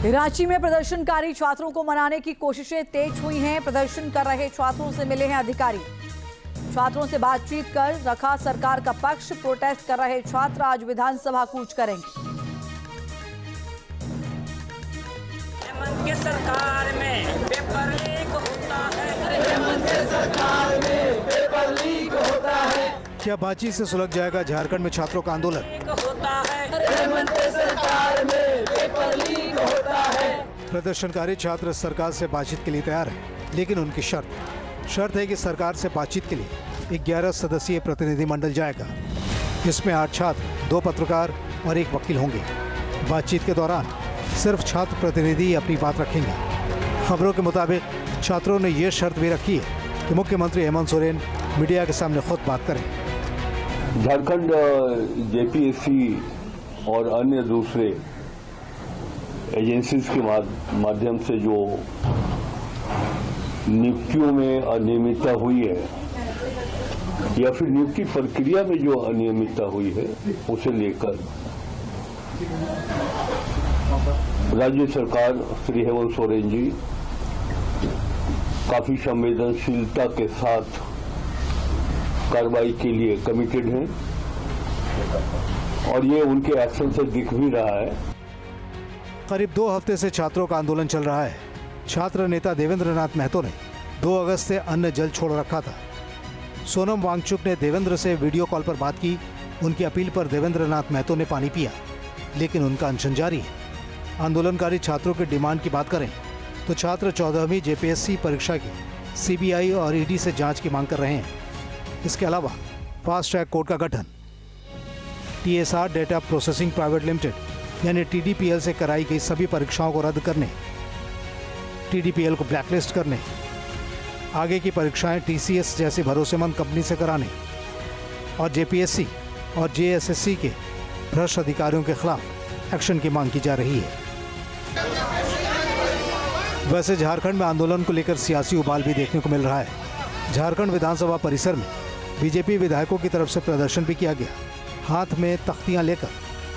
रांची में प्रदर्शनकारी छात्रों को मनाने की कोशिशें तेज हुई हैं। प्रदर्शन कर रहे छात्रों से मिले हैं अधिकारी। छात्रों से बातचीत कर रखा सरकार का पक्ष। प्रोटेस्ट कर रहे छात्र आज विधानसभा कूच करेंगे। हेमंत के सरकार में पेपर लीक होता है। हेमंत के सरकार में पेपर लीक होता है। क्या बातचीत से सुलझ जाएगा झारखंड में छात्रों का आंदोलन? होता है। हेमंत के सरकार में पेपर लीक होता है। प्रदर्शनकारी छात्र सरकार से बातचीत के लिए तैयार हैं, लेकिन उनकी शर्त है कि सरकार से बातचीत के लिए 11 सदस्यीय प्रतिनिधिमंडल जाएगा। इसमें 8 छात्र, 2 पत्रकार और 1 वकील होंगे। बातचीत के दौरान सिर्फ छात्र प्रतिनिधि अपनी बात रखेंगे। खबरों के मुताबिक छात्रों ने ये शर्त भी रखी है कि मुख्यमंत्री हेमंत सोरेन मीडिया के सामने खुद बात करें। झारखंड जेपीएससी और अन्य दूसरे एजेंसीज के माध्यम से जो नियुक्तियों में अनियमितता हुई है या फिर नियुक्ति प्रक्रिया में जो अनियमितता हुई है, उसे लेकर राज्य सरकार श्री हेमंत सोरेन जी काफी संवेदनशीलता के साथ कार्रवाई के लिए कमिटेड हैं और ये उनके एक्शन से दिख भी रहा है। करीब 2 हफ्ते से छात्रों का आंदोलन चल रहा है। छात्र नेता देवेंद्र नाथ महतो ने 2 अगस्त से अन्न जल छोड़ रखा था। सोनम वांगचुक ने देवेंद्र से वीडियो कॉल पर बात की। उनकी अपील पर देवेंद्र नाथ महतो ने पानी पिया, लेकिन उनका अनशन जारी है। आंदोलनकारी छात्रों की डिमांड की बात करें तो छात्र 14वीं जेपीएससी परीक्षा की सीबीआई और ईडी से जांच की मांग कर रहे हैं। इसके अलावा फास्ट ट्रैक कोर्ट का गठन, TSR data processing private limited यानी टीडीपीएल से कराई गई सभी परीक्षाओं को रद्द करने, टीडीपीएल को ब्लैकलिस्ट करने, आगे की परीक्षाएं टीसीएस जैसी भरोसेमंद कंपनी से कराने और जेपीएससी और जेएसएससी के भ्रष्ट अधिकारियों के खिलाफ एक्शन की मांग की जा रही है। वैसे झारखंड में आंदोलन को लेकर सियासी उबाल भी देखने को मिल रहा है। झारखंड विधानसभा परिसर में बीजेपी विधायकों की तरफ से प्रदर्शन भी किया गया। हाथ में तख्तियां लेकर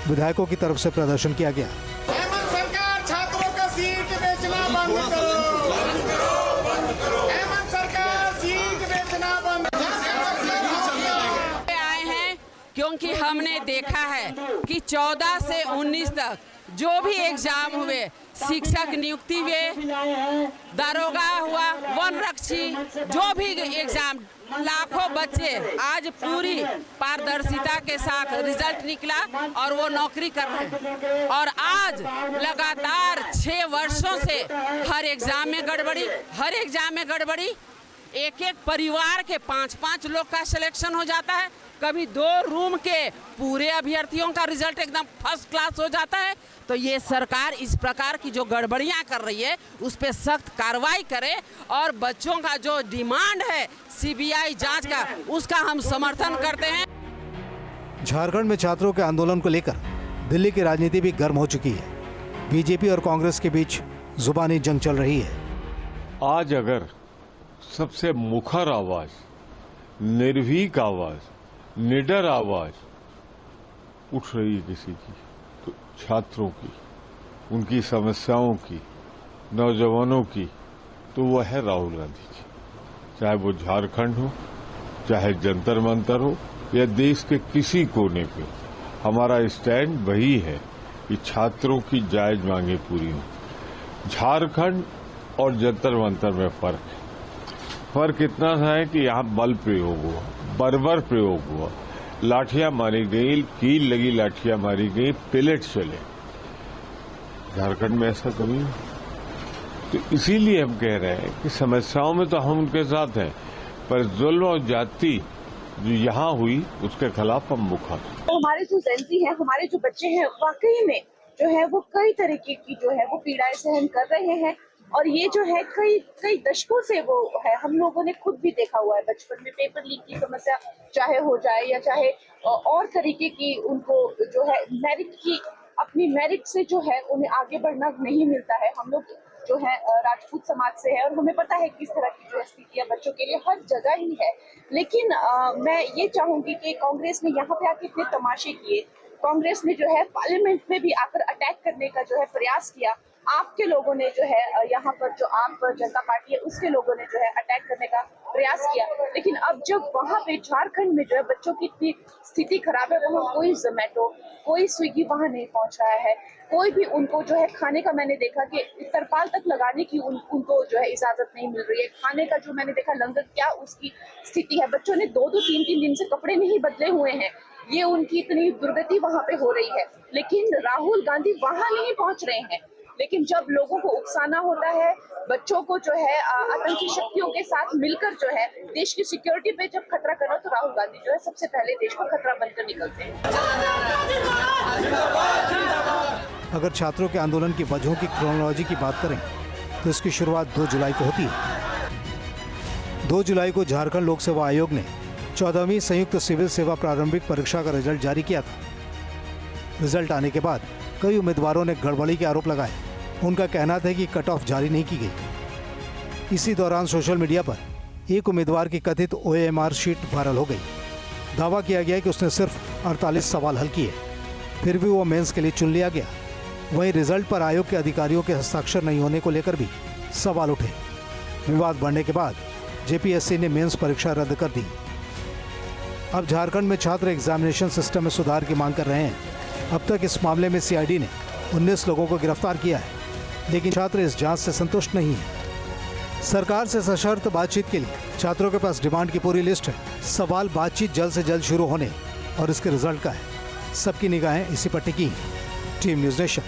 विधायकों की तरफ से प्रदर्शन किया गया। हेमंत सरकार छात्रों का सीट बेचना बंद करो। हेमंत सरकार सीट बेचना बंद आए हैं क्योंकि हमने देखा है कि 14 से 19 तक जो भी एग्जाम हुए, शिक्षक नियुक्ति हुए, दारोगा हुआ, वन रक्षी, जो भी एग्जाम, लाखों बच्चे आज पूरी पारदर्शिता के साथ रिजल्ट निकला और वो नौकरी कर रहे हैं। और आज लगातार 6 वर्षों से हर एग्जाम में गड़बड़ी, एक परिवार के 5-5 लोग का सिलेक्शन हो जाता है। कभी 2 रूम के पूरे अभ्यर्थियों का रिजल्ट एकदम फर्स्ट क्लास हो जाता है। तो ये सरकार इस प्रकार की जो गड़बड़ियां कर रही है उस पर सख्त कार्रवाई करे और बच्चों का जो डिमांड है सीबीआई जांच का, उसका हम समर्थन करते हैं। झारखंड में छात्रों के आंदोलन को लेकर दिल्ली की राजनीति भी गर्म हो चुकी है। बीजेपी और कांग्रेस के बीच जुबानी जंग चल रही है। आज अगर सबसे मुखर आवाज, निर्भीक आवाज, निडर आवाज उठ रही है किसी की, तो छात्रों की, उनकी समस्याओं की, नौजवानों की, तो वह है राहुल गांधी जी। चाहे वो झारखंड हो, चाहे जंतर मंतर हो या देश के किसी कोने पे, हमारा स्टैंड वही है कि छात्रों की जायज मांगे पूरी हो। झारखंड और जंतर मंतर में फर्क इतना सा है कि यहाँ बल प्रयोग हुआ, बर्बर प्रयोग हुआ, लाठियां मारी गई, कील लगी लाठियां मारी गई, पिलेट चले। झारखंड में ऐसा कभी नहीं। तो इसीलिए हम कह रहे हैं कि समस्याओं में तो हम उनके साथ हैं, पर जुल्म और जाति जो यहाँ हुई उसके खिलाफ हम मुखर। तो हमारे जो जेंजी हैं, हमारे जो बच्चे हैं, वाकई में जो है वो कई तरीके की जो है वो पीड़ाएं सहन कर रहे हैं और ये जो है कई दशकों से वो है। हम लोगों ने खुद भी देखा हुआ है बचपन में पेपर लीक की समस्या चाहे हो जाए या चाहे और तरीके की, उनको जो है अपनी मेरिट से जो है उन्हें आगे बढ़ना नहीं मिलता है। हम लोग जो है राजपूत समाज से है और हमें पता है किस तरह की जो स्थितियां बच्चों के लिए हर जगह ही है। लेकिन मैं ये चाहूंगी कि कांग्रेस ने यहाँ पे आके इतने तमाशे किए, कांग्रेस ने जो है पार्लियामेंट में भी आकर अटैक करने का जो है प्रयास किया। आपके लोगों ने जो है यहाँ पर जो आप जनता पार्टी है उसके लोगों ने जो है अटैक करने का प्रयास किया। लेकिन अब जब वहाँ पे झारखंड में जो है बच्चों की इतनी स्थिति खराब है, वहाँ कोई जोमेटो कोई स्विगी वहाँ नहीं पहुँच रहा है, कोई भी उनको जो है खाने का मैंने देखा कि तरपाल तक लगाने की उनको जो है इजाजत नहीं मिल रही है। खाने का जो मैंने देखा लंगर क्या उसकी स्थिति है, बच्चों ने 2-2 3-3 दिन से कपड़े नहीं बदले हुए हैं। ये उनकी इतनी दुर्गति वहाँ पे हो रही है, लेकिन राहुल गांधी वहाँ नहीं पहुँच रहे हैं। लेकिन जब लोगों को उकसाना होता है, बच्चों को जो है आतंकी शक्तियों के साथ मिलकर जो है देश की सिक्योरिटी पे जब खतरा करो तो राहुल गांधी जो है सबसे पहले देश को खतरा बनकर निकलते हैं। अगर छात्रों के आंदोलन की वजहों की क्रोनोलॉजी की बात करें तो इसकी शुरुआत 2 जुलाई को होती है। 2 जुलाई को झारखंड लोक सेवा आयोग ने 14वीं संयुक्त सिविल सेवा प्रारंभिक परीक्षा का रिजल्ट जारी किया था। रिजल्ट आने के बाद कई उम्मीदवारों ने गड़बड़ी के आरोप लगाए। उनका कहना था कि कट ऑफ जारी नहीं की गई। इसी दौरान सोशल मीडिया पर एक उम्मीदवार की कथित OMR शीट वायरल हो गई। दावा किया गया कि उसने सिर्फ 48 सवाल हल किए, फिर भी वो मेंस के लिए चुन लिया गया। वहीं रिजल्ट पर आयोग के अधिकारियों के हस्ताक्षर नहीं होने को लेकर भी सवाल उठे। विवाद बढ़ने के बाद JPSC ने मेंस परीक्षा रद्द कर दी। अब झारखंड में छात्र एग्जामिनेशन सिस्टम में सुधार की मांग कर रहे हैं। अब तक इस मामले में CID ने 19 लोगों को गिरफ्तार किया है, लेकिन छात्र इस जांच से संतुष्ट नहीं है। सरकार से सशर्त बातचीत के लिए छात्रों के पास डिमांड की पूरी लिस्ट है। सवाल बातचीत जल्द से जल्द शुरू होने और इसके रिजल्ट का है। सबकी निगाहें इसी पर टिकी हैं। Team news nation.